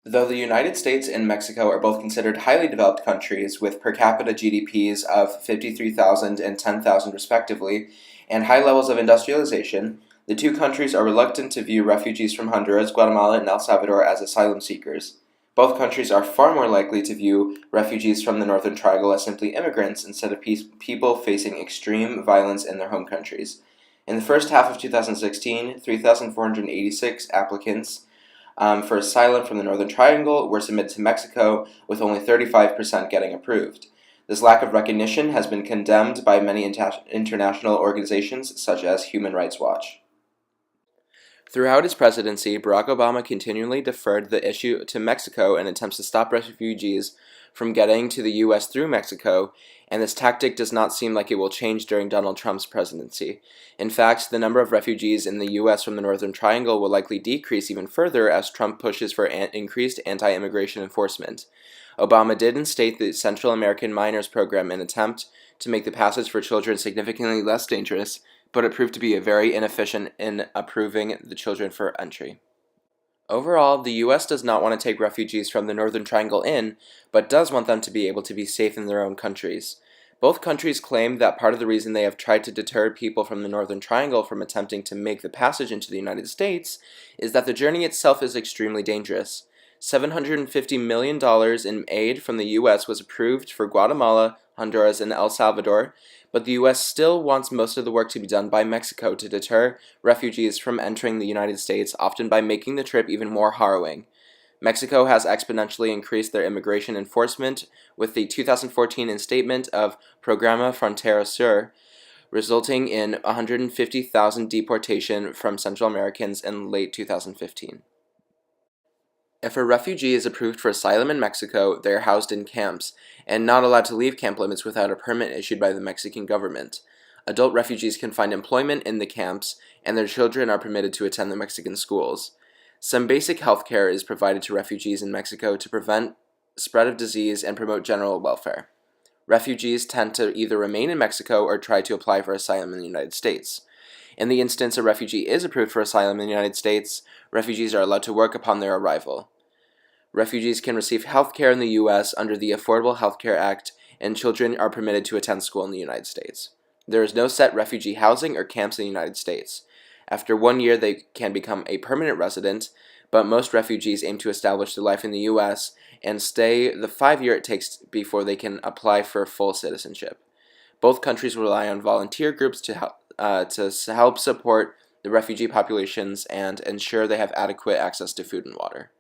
Though the United States and Mexico are both considered highly developed countries with per capita GDPs of 53,000 and 10,000 respectively, and high levels of industrialization, the two countries are reluctant to view refugees from Honduras, Guatemala, and El Salvador as asylum seekers. Both countries are far more likely to view refugees from the Northern Triangle as simply immigrants instead of people facing extreme violence in their home countries. In the first half of 2016, 3,486 applicants for asylum from the Northern Triangle were submitted to Mexico, with only 35% getting approved. This lack of recognition has been condemned by many international organizations such as Human Rights Watch. Throughout his presidency, Barack Obama continually deferred the issue to Mexico in attempts to stop refugees from getting to the U.S. through Mexico, and this tactic does not seem like it will change during Donald Trump's presidency. In fact, the number of refugees in the U.S. from the Northern Triangle will likely decrease even further as Trump pushes for increased anti-immigration enforcement. Obama did instate the Central American Minors Program in an attempt to make the passage for children significantly less dangerous, but it proved to be very inefficient in approving the children for entry. Overall, the U.S. does not want to take refugees from the Northern Triangle in, but does want them to be able to be safe in their own countries. Both countries claim that part of the reason they have tried to deter people from the Northern Triangle from attempting to make the passage into the United States is that the journey itself is extremely dangerous. $750 million in aid from the U.S. was approved for Guatemala, Honduras, and El Salvador, but the U.S. still wants most of the work to be done by Mexico to deter refugees from entering the United States, often by making the trip even more harrowing. Mexico has exponentially increased their immigration enforcement with the 2014 instatement of Programa Frontera Sur, resulting in 150,000 deportation from Central Americans in late 2015. If a refugee is approved for asylum in Mexico, they are housed in camps, and not allowed to leave camp limits without a permit issued by the Mexican government. Adult refugees can find employment in the camps, and their children are permitted to attend the Mexican schools. Some basic health care is provided to refugees in Mexico to prevent spread of disease and promote general welfare. Refugees tend to either remain in Mexico or try to apply for asylum in the United States. In the instance a refugee is approved for asylum in the United States, refugees are allowed to work upon their arrival. Refugees can receive health care in the U.S. under the Affordable Health Care Act, and children are permitted to attend school in the United States. There is no set refugee housing or camps in the United States. After 1 year, they can become a permanent resident, but most refugees aim to establish their life in the U.S. and stay the 5 year it takes before they can apply for full citizenship. Both countries rely on volunteer groups to help support the refugee populations and ensure they have adequate access to food and water.